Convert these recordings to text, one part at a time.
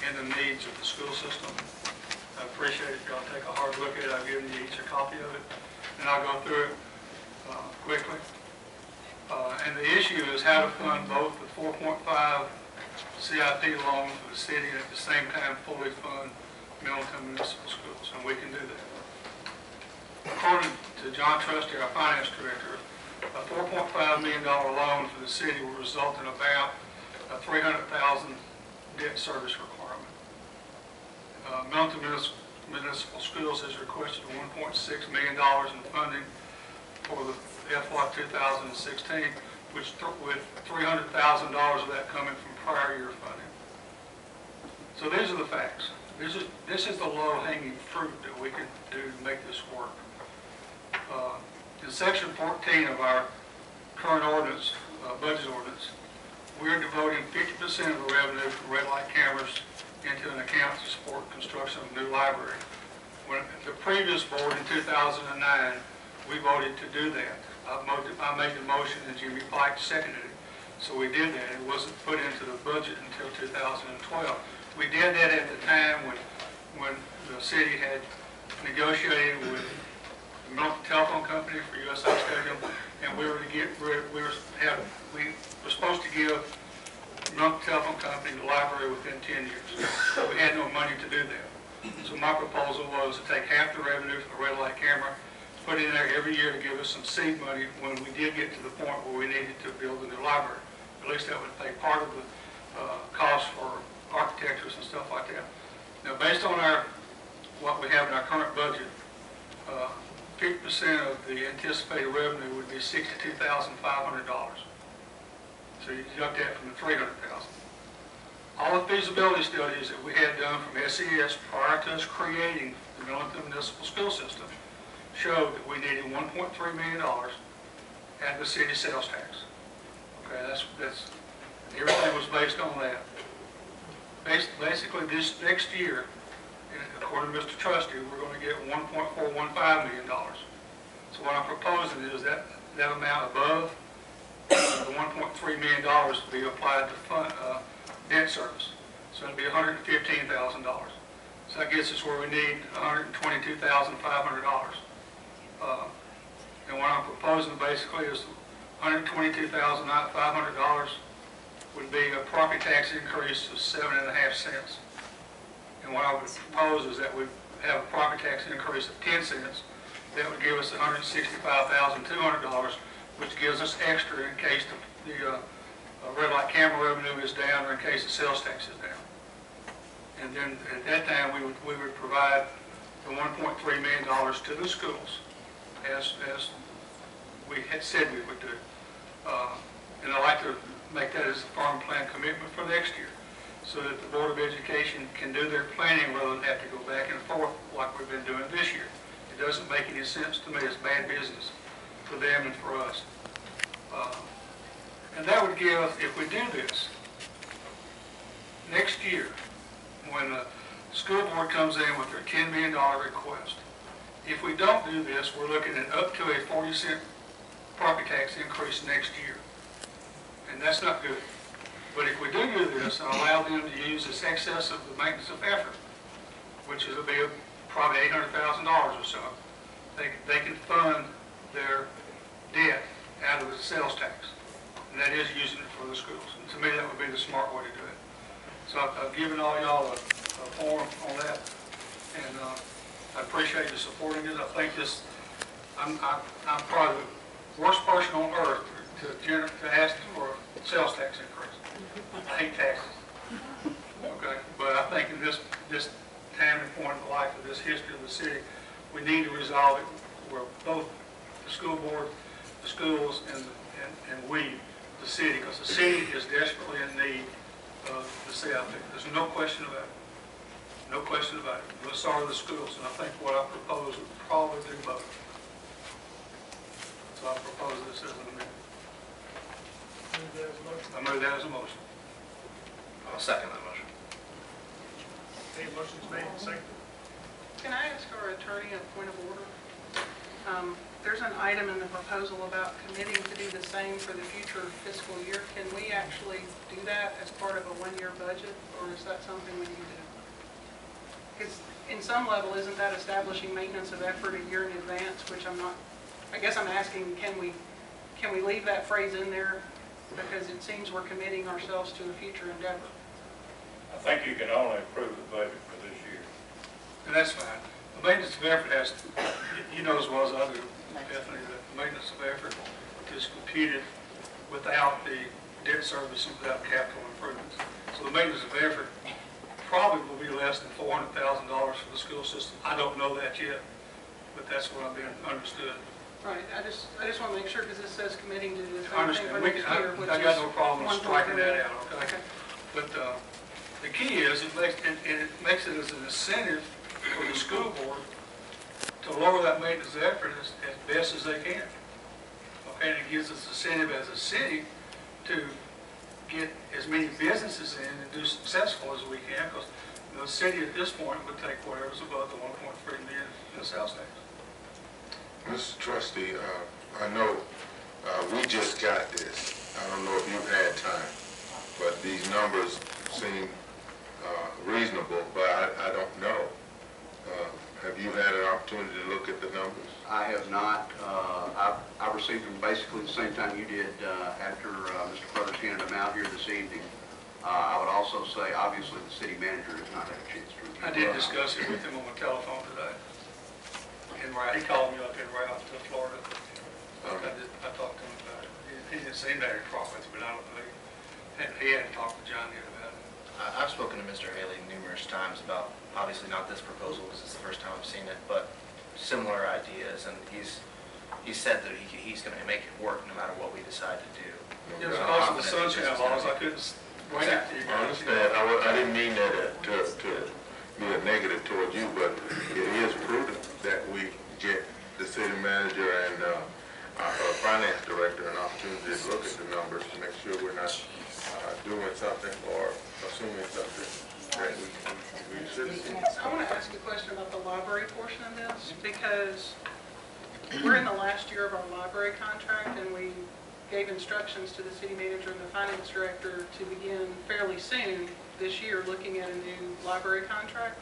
and the needs of the school system. I appreciate it if y'all take a hard look at it. I've given you each a copy of it, and I'll go through it quickly. And the issue is how to fund both the 4.5 CIP loan for the city and at the same time fully fund Middleton Municipal Schools, and we can do that. According to John Trusty, our finance director, a $4.5 million loan for the city will result in about a $300,000 debt service requirement. Middleton Municipal Schools has requested $1.6 million in funding for the FY 2016, with $300,000 of that coming from prior year funding. So these are the facts. This is the low-hanging fruit that we can do to make this work. In section 14 of our current ordinance, budget ordinance, we're devoting 50% of the revenue from red light cameras into an account to support construction of a new library. When the previous board in 2009, we voted to do that. I made the motion and Jimmy Pike seconded it. So we did that. It wasn't put into the budget until 2012. We did that at the time when the city had negotiated with the Middleton Telephone Company for USA Stadium, and we were supposed to give the Middleton Telephone Company the library within 10 years. But we had no money to do that. So my proposal was to take half the revenue from the red light camera, put it in there every year to give us some seed money when we did get to the point where we needed to build a new library. At least that would pay part of the cost for architectures and stuff like that. Now, based on what we have in our current budget, 50% of the anticipated revenue would be $62,500. So you deduct that from the $300,000. All the feasibility studies that we had done from SES prior to us creating the Middleton Municipal School System showed that we needed $1.3 million at the city sales tax. Okay, that's everything was based on that. Basically, this next year, according to Mr. Trusty, we're going to get $1.415 million. So what I'm proposing is that amount above the $1.3 million to be applied to fund debt service. So it'll be $115,000. So that gets us where we need $122,500. And what I'm proposing basically is $122,500 would be a property tax increase of 7.5 cents. And what I would propose is that we have a property tax increase of 10 cents. That would give us $165,200, which gives us extra in case the red light camera revenue is down or in case the sales tax is down. And then at that time we would provide the $1.3 million to the schools as we had said we would do. And I'd like to make that as a farm plan commitment for next year, so that the Board of Education can do their planning rather than have to go back and forth like we've been doing this year. It doesn't make any sense to me. It's bad business for them and for us. And that would give, if we do this, next year, when the school board comes in with their $10 million request, if we don't do this, we're looking at up to a 40-cent property tax increase next year. And that's not good. But if we do this and allow them to use this excess of the maintenance of effort, which will be probably $800,000 or so, they can fund their debt out of the sales tax. And that is using it for the schools. And to me, that would be the smart way to do it. So I've given all y'all a form on that, and I appreciate you supporting it. I think this, I'm probably the worst person on earth to ask for a sales tax increase. I hate taxes. Okay, but I think in this time and point in life of this history of the city, we need to resolve it where both the school board, the schools, and we, the city, because the city is desperately in need of the CIP. There's no question about it. No question about it. But so are the schools, and I think what I propose would probably do both. So I propose this as an amendment. I move that as a motion. I'll second that motion. Okay, motion's made and seconded. Can I ask our attorney a point of order? There's an item in the proposal about committing to do the same for the future fiscal year. Can we actually do that as part of a one-year budget, or is that something we need to? Because in some level, isn't that establishing maintenance of effort a year in advance, which I'm not, I guess I'm asking, can we leave that phrase in there? Because it seems we're committing ourselves to a future endeavor. I think you can only approve the budget for this year. And that's fine. The maintenance of effort has, you know as well as I do, Bethany, that the maintenance of effort is computed without the debt service and without capital improvements. So the maintenance of effort probably will be less than $400,000 for the school system. I don't know that yet, but that's what I've been understood. Right, I just want to make sure, because it says committing to do the I same thing understand. for next year, which I got no problem is striking that out, okay? Okay. But the key is it makes it as an incentive for the school board to lower that maintenance effort as best as they can. Okay, and it gives us incentive as a city to get as many businesses in and do successful as we can, because the city at this point would take whatever's above the 1.3 million in the sales tax. Mr. Trustee, I know we just got this. I don't know if you've had time, but these numbers seem reasonable, but I don't know. Have you had an opportunity to look at the numbers? I have not. I received them basically the same time you did after Mr. Crothers handed them out here this evening. I would also say, obviously, the city manager has not had a chance to review. I did discuss it with him on the telephone today. He called me up in route to Florida. I talked to him about it. He didn't seem very profits, but I don't know. He hadn't talked to John yet about it. I've spoken to Mr. Haley numerous times about, obviously not this proposal because it's the first time I've seen it, but similar ideas, and he's said that he's going to make it work no matter what we decide to do. It was because of the sunshine laws. I couldn't bring it to you I guys. understand. I didn't mean that to be a negative toward you, but it is prudent that we get the city manager and our finance director an opportunity to look at the numbers to make sure we're not doing something or assuming something that we shouldn't do. I want to ask a question about the library portion of this, because we're in the last year of our library contract, and we gave instructions to the city manager and the finance director to begin fairly soon this year looking at a new library contract.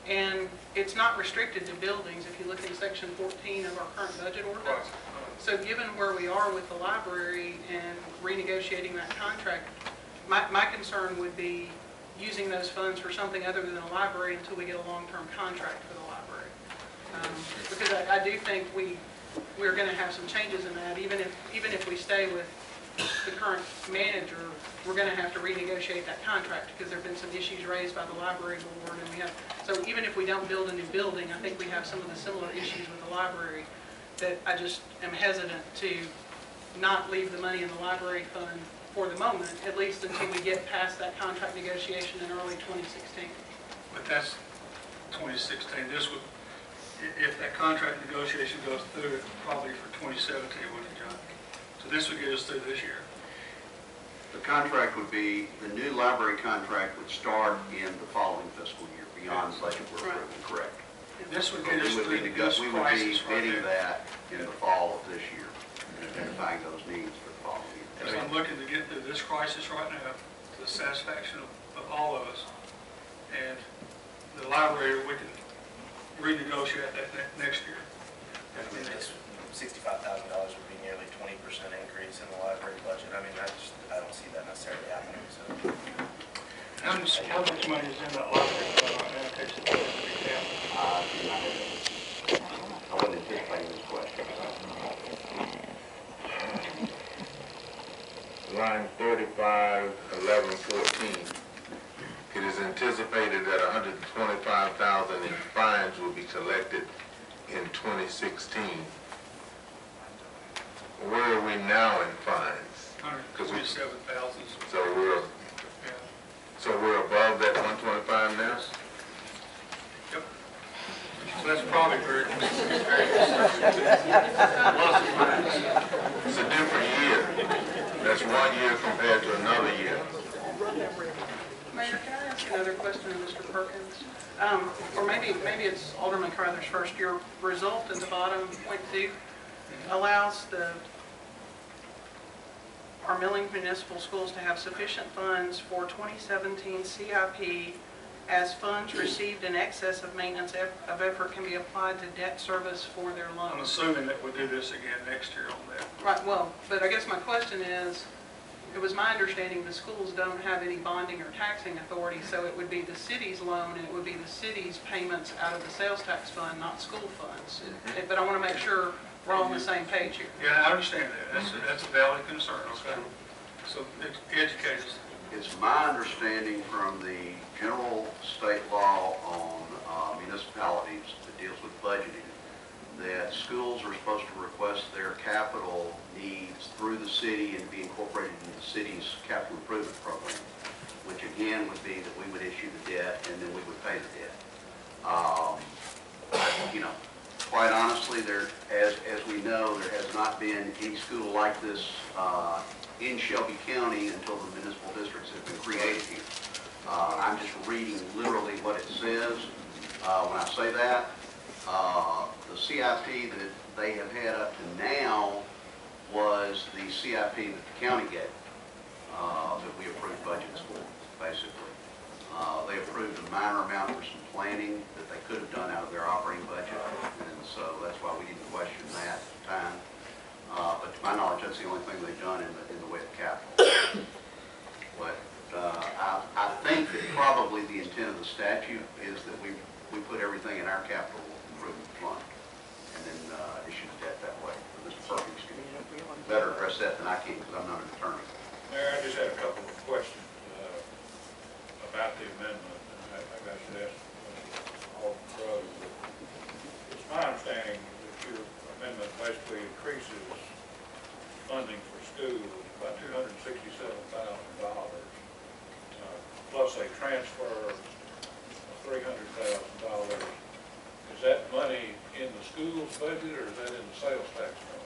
And it's not restricted to buildings if you look in section 14 of our current budget ordinance. So given where we are with the library and renegotiating that contract, my concern would be using those funds for something other than a library until we get a long-term contract for the library. Because I do think we're going to have some changes in that. Even if we stay with the current manager, we're going to have to renegotiate that contract because there have been some issues raised by the library board, and so even if we don't build a new building, I think we have some of the similar issues with the library that I just am hesitant to not leave the money in the library fund for the moment, at least until we get past that contract negotiation in early 2016. But that's 2016. This would, if that contract negotiation goes through, probably for 2017, wouldn't it, John? So this would get us through this year. The contract would be, the new library contract would start in the following fiscal year, beyond the budget we're approving, correct? This would But get us we would through be this bidding crisis right bidding now. that in the fall of this year, and identifying those needs for the following year. Because I'm looking to get through this crisis right now to the satisfaction of all of us. And the library, we can renegotiate that next year. I mean, this $65,000 would be nearly 20% increase in the library budget. I mean, I don't see that necessarily happening, so. How much money is in that library fund right now, in case it's a big gap? I wasn't anticipating this question. Line 35, 11, 14. It is anticipated that $125,000 in fines will be collected in 2016. Where are we now in fines? 147,000. So we're above that 125 now? Yep. So that's probably very It's a different year. That's 1 year compared to another year. Mayor, can I ask another question question to Mr. Perkins. Or maybe it's Alderman Caruthers first. Your result at the bottom, point 2, allows our Milling Municipal Schools to have sufficient funds for 2017 CIP as funds received in excess of maintenance of effort can be applied to debt service for their loans. I'm assuming that we'll do this again next year on that. Right, well, but I guess my question is, it was my understanding the schools don't have any bonding or taxing authority, so it would be the city's loan and it would be the city's payments out of the sales tax fund, not school funds. But I want to make sure we're all on the same page here. Yeah, I understand that. That's a valid concern, okay? So educate us. It's my understanding from the general state law on municipalities that deals with budgeting that schools are supposed to request their capital needs through the city and be incorporated in the city's capital improvement program, which again would be that we would issue the debt and then we would pay the debt. You know, quite honestly, as we know, there has not been any school like this in Shelby County until the municipal districts have been created here. I'm just reading literally what it says. When I say that, the CIP that they have had up to now was the CIP that the county gave, that we approved budgets for, basically. They approved a minor amount for some planning that they could have done out of their operating budget, and so that's why we didn't question that at the time. But to my knowledge, that's the only thing they've done in the way of capital. But I think that probably the intent of the statute is that we put everything in our capital improvement fund and then issue the debt that way. But Mr. Perkins can better address that than I can because I'm not an attorney. Mayor, I just had a couple of questions about the amendment. I should ask Alderman Caruthers. It's my understanding that your amendment basically increases funding for schools by $267,000, plus a transfer of $300,000. Is that money in the school's budget or is that in the sales tax fund?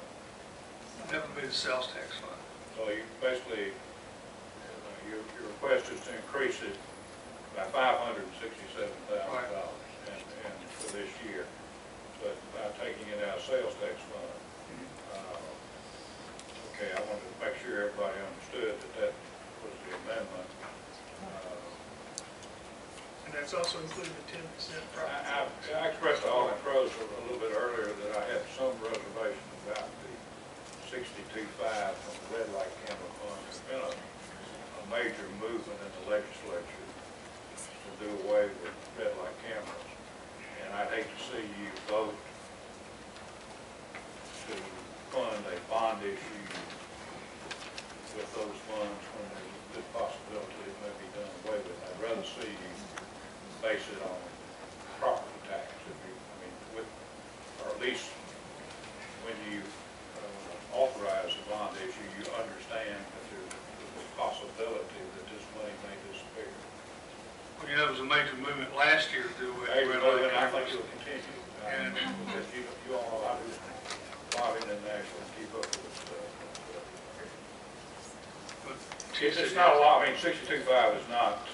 That would be the sales tax fund. So you basically, your request is to increase it by $567,000 and for this year, but by taking it out of sales tax fund. Okay, I wanted to make sure everybody understood that was the amendment. And that's also included the 10% property. I expressed to Alderman Caruthers a little bit earlier that I had some reservation about the 62.5 from the red light camera fund. There's been a major movement in the legislature to do away with red light cameras. And I'd hate to see you vote to fund a bond issue with those funds when there's a good possibility it may be done away with. I'd rather see you base it on property tax, or at least when you authorize a bond issue, you understand that there's a possibility that this money may disappear. Well, you know, there was a major movement last year to do with I red light think cameras. it'll continue. And Because you all know how to lobby and actually keep up with stuff. but It's not a lot, 62.5 is not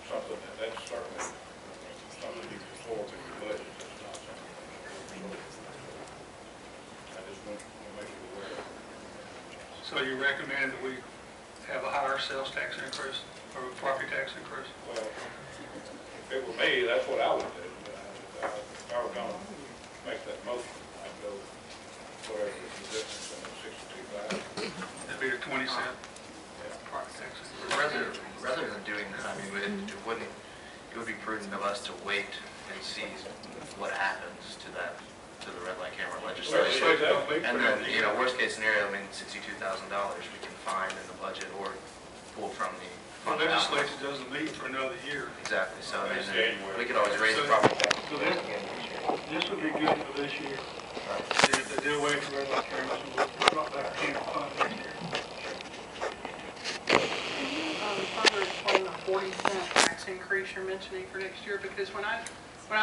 something that's certainly something you can absorb in your budget. It's not something I just want to make you aware of. So you recommend that we have a higher sales tax increase or a property tax increase? Well, if it were me, that's what I would do. If I were going to make that motion, I'd go whatever the difference in the 62.5. That'd be a 20-cent property tax increase. Rather than doing that, I mean, it would be prudent of us to wait and see what happens to the red light camera legislation. And then, worst case scenario, I mean, $62,000 we can find in the budget or pull from the The fund balance. legislature doesn't meet for another year. Exactly, so I mean, January. we could always raise the property tax. So this would be good for this year. If they do away with red light cameras, we'll drop back to the fund next year. Further explain the 40-cent tax increase you're mentioning for next year, because when I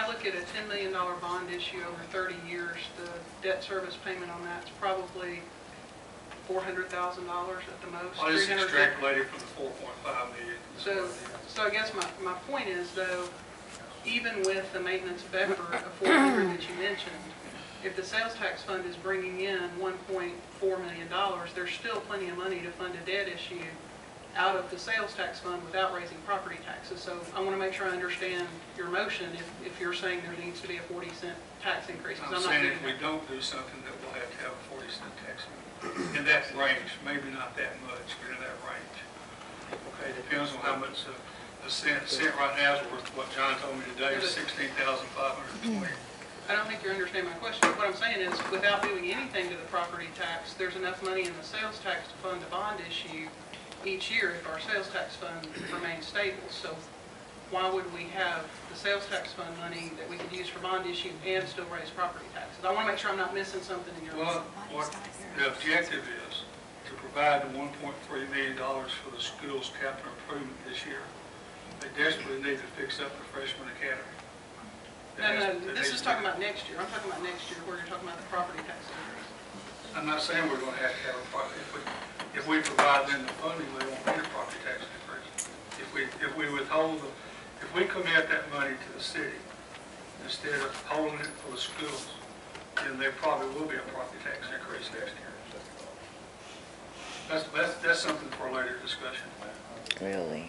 look at a $10 million bond issue over 30 years, the debt service payment on that's probably $400,000 at the most. I just 300. extrapolated from the 4.5 million. So I guess my point is, though, even with the maintenance buffer of 400 that you mentioned, if the sales tax fund is bringing in $1.4 million, there's still plenty of money to fund a debt issue out of the sales tax fund without raising property taxes. So I want to make sure I understand your motion if you're saying there needs to be a 40-cent tax increase. 'Cause I'm I'm not saying getting if we that. don't do something, that we'll have to have a 40-cent tax in that range, maybe not that much, but in that range. Okay, depends on how much the cent right now is worth. What John told me today is 16,520. I don't think you're understanding my question. What I'm saying is, without doing anything to the property tax, there's enough money in the sales tax to fund a bond issue each year if our sales tax fund remains stable. So why would we have the sales tax fund money that we could use for bond issue and still raise property taxes? I want to make sure I'm not missing something in your Well, what the objective is to provide the $1.3 million for the school's capital improvement this year. They desperately need to fix up the freshman academy. No, this is talking about next year. I'm talking about next year where you're talking about the property tax increase. I'm not saying we're going to have a property. If we provide them the funding, we won't need a property tax increase. If we withhold, if we commit that money to the city instead of holding it for the schools, then there probably will be a property tax increase next year. That's something for a later discussion. Really?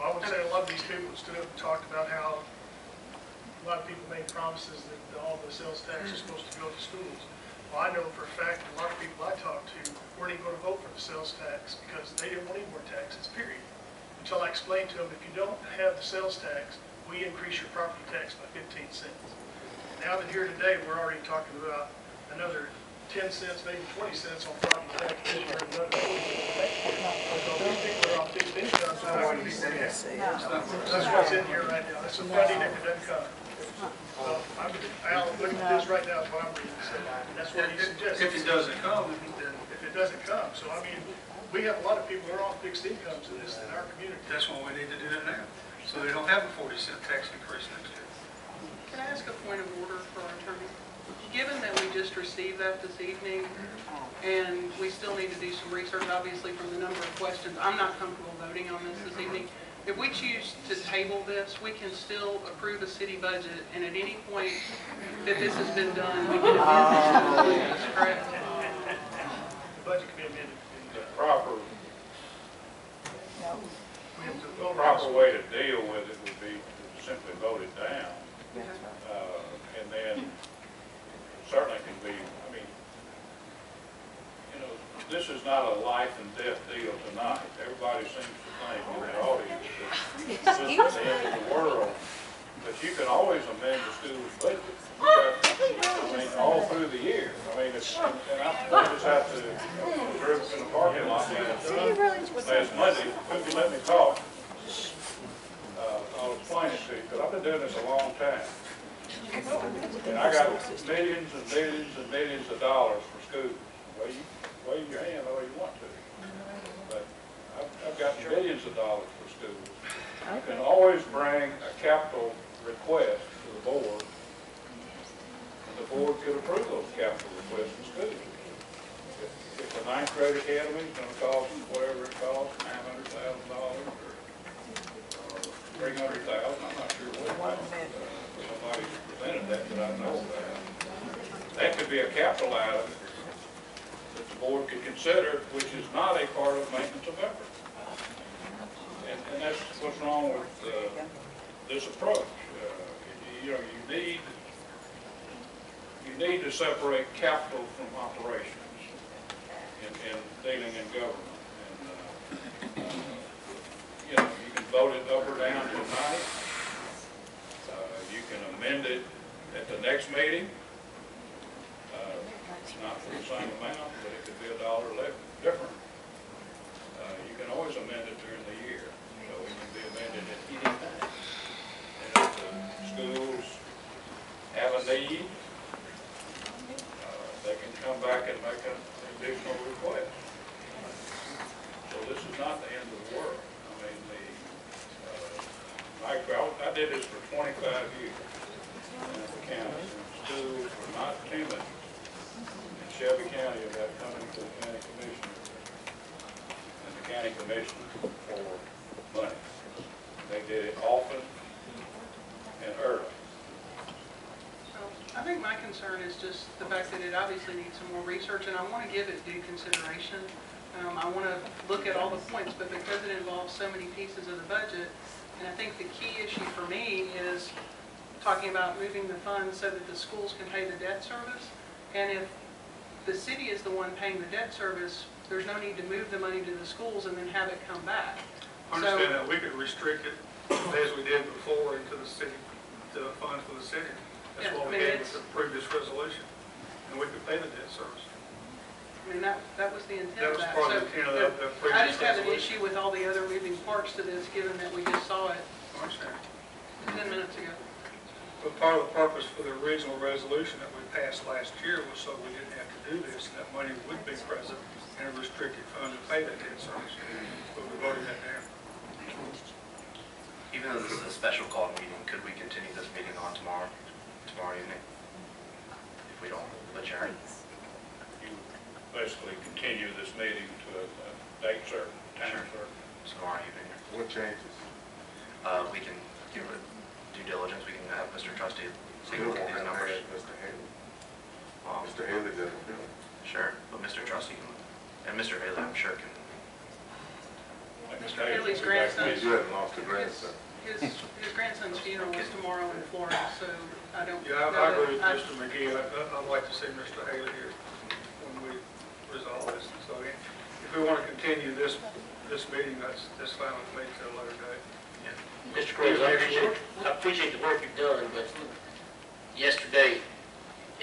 I would say a lot of these people that stood up and talked about how a lot of people made promises that all the sales tax is supposed to go to schools. Well, I know for a fact that a lot of people I talked to weren't even going to vote for the sales tax because they didn't want any more taxes, period. Until I explained to them, if you don't have the sales tax, we increase your property tax by 15 cents. Now that here today, we're already talking about another 10 cents, maybe 20 cents on property tax this year, and another 40 cents next year. So these people are on fixed incomes. That's what's in here right now. That's the funding that could then come. Well, Al, looking at this right now is what I'm reading. So that's what he suggested. If it doesn't come, then If it doesn't come. So, I mean, we have a lot of people who are on fixed incomes in our community. that's when we need to do it now. So they don't have a 40-cent tax increase next year. Can I ask a point of order for our attorney? Given that we just received that this evening, and we still need to do some research, obviously, from the number of questions, I'm not comfortable voting on this evening. If we choose to table this, we can still approve a city budget, and at any point that this has been done, we can amend this, correct? The budget can be amended. The proper We have to vote on proper this. way to deal with it would be to simply vote it down. And then certainly can be, I mean, you know, this is not a life and death deal tonight. Everybody seems to think in the audience that this is the end of the world. But you can always amend the school's budget. I mean, all through the year. I mean, it's, and I just have to, drive in the parking lot last Monday, if you let me talk, I'll explain it to you, because I've been doing this a long time. And I got millions and millions and millions of dollars for schools. Well, you wave your hand all you want to. But I've got millions of dollars for schools. You can always bring a capital request to the board, and the board could approve those capital requests in schools. If the ninth grade academy is going to cost whatever it costs, $900,000 or $300,000, I'm not sure what. Somebody presented that I know about. That could be a capital item that the board could consider, which is not a part of maintenance of effort. And that's what's wrong with this approach. You know, you need to separate capital from operations in dealing in government. And you know, you can vote it up or down tonight. You can amend it at the next meeting. Not for the same amount, but it could be $1 different. You can always amend it during the year, so it can be amended at any time. And if the schools have a need, they can come back and make an additional request. So this is not the end of the world. I mean, I did this for 25 years in the county. Schools were not timid in Shelby County about coming to the county commission for money. They did it often and early. Well, I think my concern is just the fact that it obviously needs some more research, and I want to give it due consideration. I want to look at all the points, but because it involves so many pieces of the budget, and I think the key issue for me is talking about moving the funds so that the schools can pay the debt service. And if the city is the one paying the debt service, there's no need to move the money to the schools and then have it come back. Understand that we could restrict it as we did before into the city, the funds for the city. That's Yeah, what I we mean, did with the previous resolution. And we could pay the debt service. I mean, that was the intent That of was that. part of So, the intent of the previous I just have an resolution. issue with all the other moving parts to this, given that we just saw it I understand. 10 minutes ago. But part of the purpose for the original resolution that we passed last year was so we didn't have to do this, and that money would be present in a restricted fund to pay that debt service. But we voted that down. Even though this is a special call meeting, could we continue this meeting on tomorrow evening? If we don't adjourn? You basically continue this meeting to a date certain, time certain. Tomorrow evening. What changes? We can do due diligence, we can have Mr. Trustee take a Still look at won't these have numbers. Mr. Haley. Well, Mr. Haley doesn't do it. sure, but Mr. Trustee can, and Mr. Haley, I'm sure can. Mr. Haley's grandson. You hadn't lost a grandson. His grandson's funeral is tomorrow in Florida, so I don't Yeah, know I agree with that Mr. McGee. I'd like to see Mr. Haley here when we resolve this. So if we want to continue this meeting, that's fine with me till a later date. Mr. Cruz, I appreciate the work you've done, but yesterday,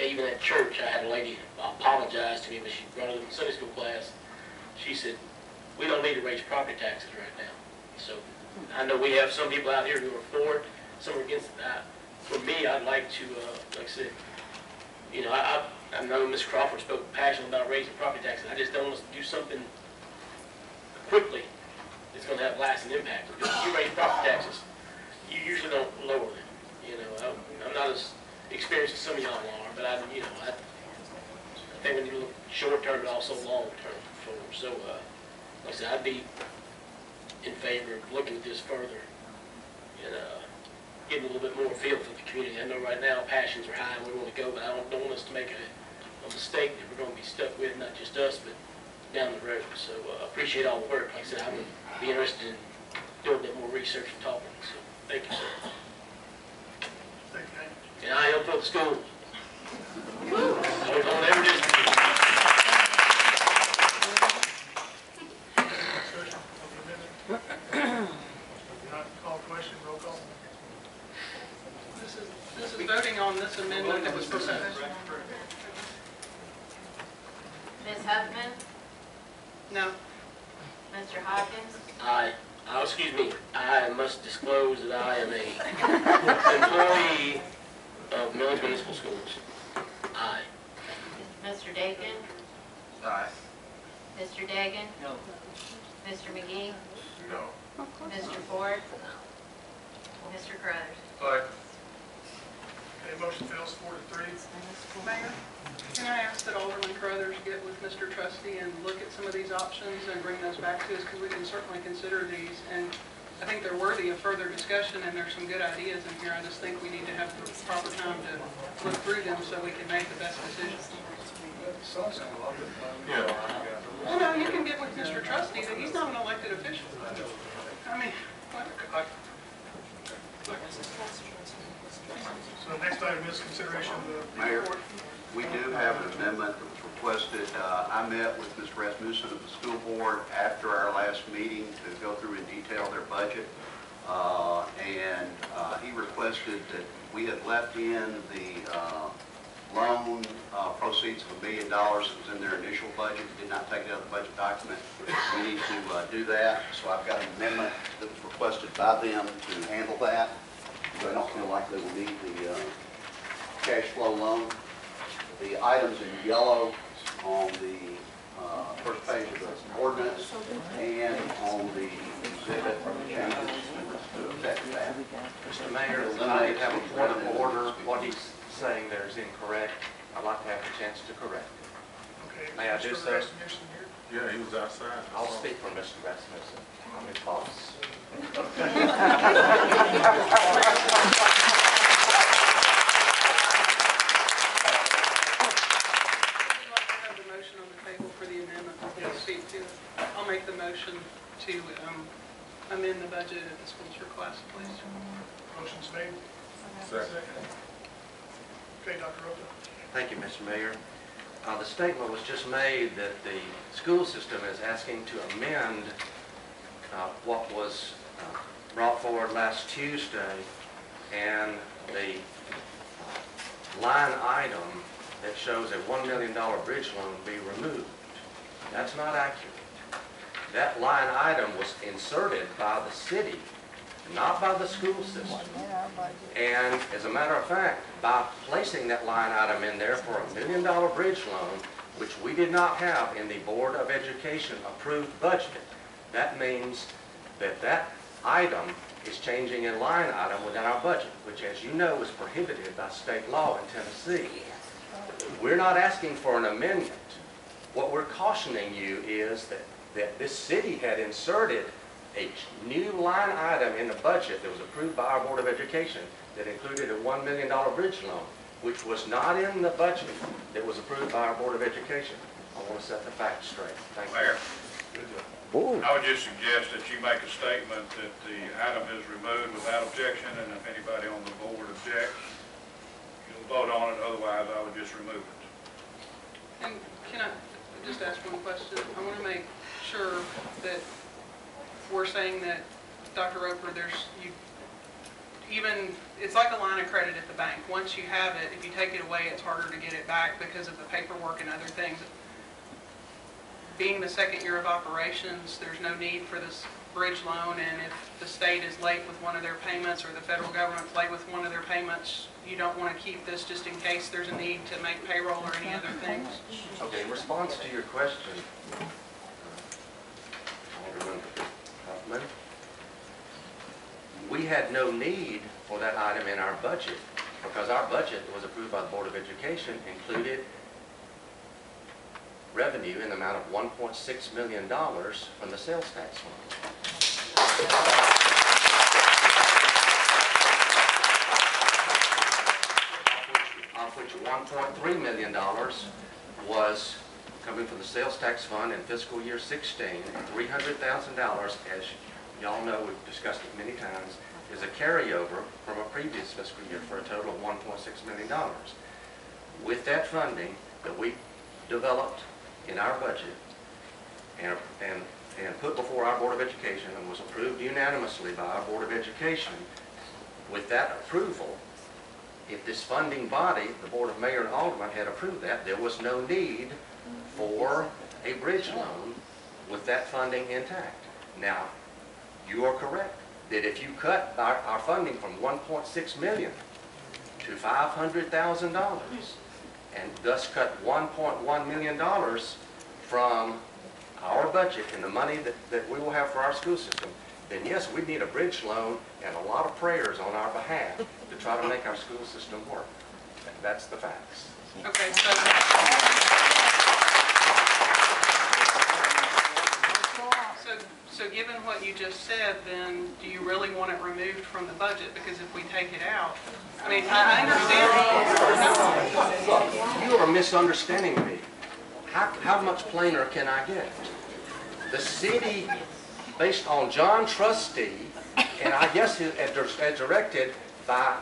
even at church, I had a lady apologize to me when she brought it in Sunday school class. She said, we don't need to raise property taxes right now. So I know we have some people out here who are for it, some are against it. For me, I'd like to, like I said, you know, I know Ms. Crawford spoke passionately about raising property taxes. I just don't want us to do something quickly that's going to have lasting impact. Because if you raise property taxes, you usually don't lower them. You know, I'm not as experienced as some of y'all are, but I think we need to look short term, but also long term forward. So, like I said, I'd be in favor of looking at this further and getting a little bit more feel for the community. I know right now passions are high and we want to go, but I don't want us to make a mistake that we're going to be stuck with, not just us, but down the road. So I appreciate all the work. Like I said, I would be interested in doing a bit more research and talking. So thank you, sir. Thank you, Hank. And I am for the schools. On every district. Discussion on the amendment. Not call question, roll call. This is voting on this amendment that was proposed. Ms. Huffman, No. Mr. Hawkins, Excuse me, I must disclose that I am a employee of Millings Municipal Schools. Aye. Mr. Dakin, Aye. Mr. Dagan, No. Mr. McGee, No. Mr. Ford, Mr. Caruthers. Aye. Okay, motion fails 4-3. Mayor, can I ask that Alderman Caruthers get with Mr. Trustee and look at some of these options and bring those back to us, because we can certainly consider these, and I think they're worthy of further discussion, and there's some good ideas in here. I just think we need to have the proper time to look through them so we can make the best decisions. Yeah. Well, no, you can get with Mr. Trustee, but he's not an elected official. I mean, what? So next item is consideration of the Mayor, report. we do have an amendment that was requested. I met with Mr. Rasmussen of the school board after our last meeting to go through in detail their budget. And he requested that we had left in the loan proceeds of $1 million that was in their initial budget, did not take it out of the budget document. We need to do that, so I've got an amendment that was requested by them to handle that. So I don't feel like they will need the cash flow loan. The items in yellow on the first page of the ordinance and on the exhibit are the changes to affect that. Mr. Mayor, I have a point of order. What he's saying there is incorrect. I'd like to have a chance to correct it. Okay, Okay, May I do Mr. so? Rasmussen here. Yeah, he was outside. I'll speak for Mr. Rasmussen. I'm his boss. Would you like to have the motion on the table for the amendment? Yes. Speak to it. I'll make the motion to amend the budget at the schools for class, please. Motion's made. Second. Okay, Dr. Rota. Thank you, Mr. Mayor. The statement was just made that the school system is asking to amend what was brought forward last Tuesday, and the line item that shows a $1 million bridge loan be removed. That's not accurate. That line item was inserted by the city, not by the school system. And as a matter of fact, by placing that line item in there for $1 million bridge loan, which we did not have in the Board of Education approved budget, that means that that item is changing a line item within our budget, which, as you know, is prohibited by state law in Tennessee. We're not asking for an amendment. What we're cautioning you is that this city had inserted a new line item in the budget that was approved by our Board of Education that included a $1 million bridge loan, which was not in the budget that was approved by our Board of Education. I want to set the facts straight. Thank you. Mayor, I would just suggest that you make a statement that the item is removed without objection, and if anybody on the board objects, you'll vote on it, otherwise I would just remove it. And can I just ask one question? I want to make sure that we're saying that, Dr. Roper, it's like a line of credit at the bank. Once you have it, if you take it away, it's harder to get it back because of the paperwork and other things. Being the second year of operations, there's no need for this bridge loan, and if the state is late with one of their payments or the federal government's late with one of their payments, you don't want to keep this just in case there's a need to make payroll or any other things? Okay, in response to your question, Alderman Huffman, we had no need for that item in our budget because our budget that was approved by the Board of Education included revenue in the amount of $1.6 million from the sales tax fund. Of which $1.3 million was coming from the sales tax fund in fiscal year 16, $300,000, as y'all know, we've discussed it many times, is a carryover from a previous fiscal year for a total of $1.6 million. With that funding that we developed in our budget and put before our Board of Education and was approved unanimously by our Board of Education, with that approval, if this funding body, the Board of Mayor and Aldermen, had approved that, there was no need for a bridge loan with that funding intact. Now, you are correct that if you cut our funding from $1.6 million to $500,000 and thus cut $1.1 million from our budget and the money that we will have for our school system, then yes, we need a bridge loan and a lot of prayers on our behalf to try to make our school system work. That's the facts. Okay, so given what you just said, then do you really want it removed from the budget? Because if we take it out, I mean, I understand. You are misunderstanding me. How much plainer can I get? The city, based on John Trustee, and I guess as directed by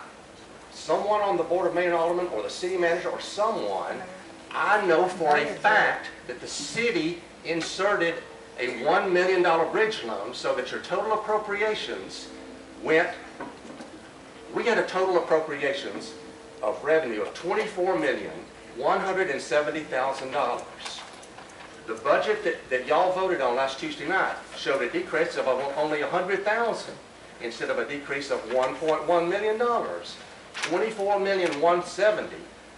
someone on the Board of Mayor and Aldermen or the city manager or someone, I know for a fact that the city inserted a $1 million bridge loan so that your total appropriations went, we had a total appropriations of revenue of $24,170,000. The budget that y'all voted on last Tuesday night showed a decrease of only $100,000 instead of a decrease of $1.1 million. $24,170,000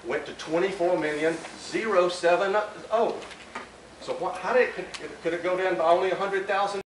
went to $24,070,000. So how could it go down by only $100,000?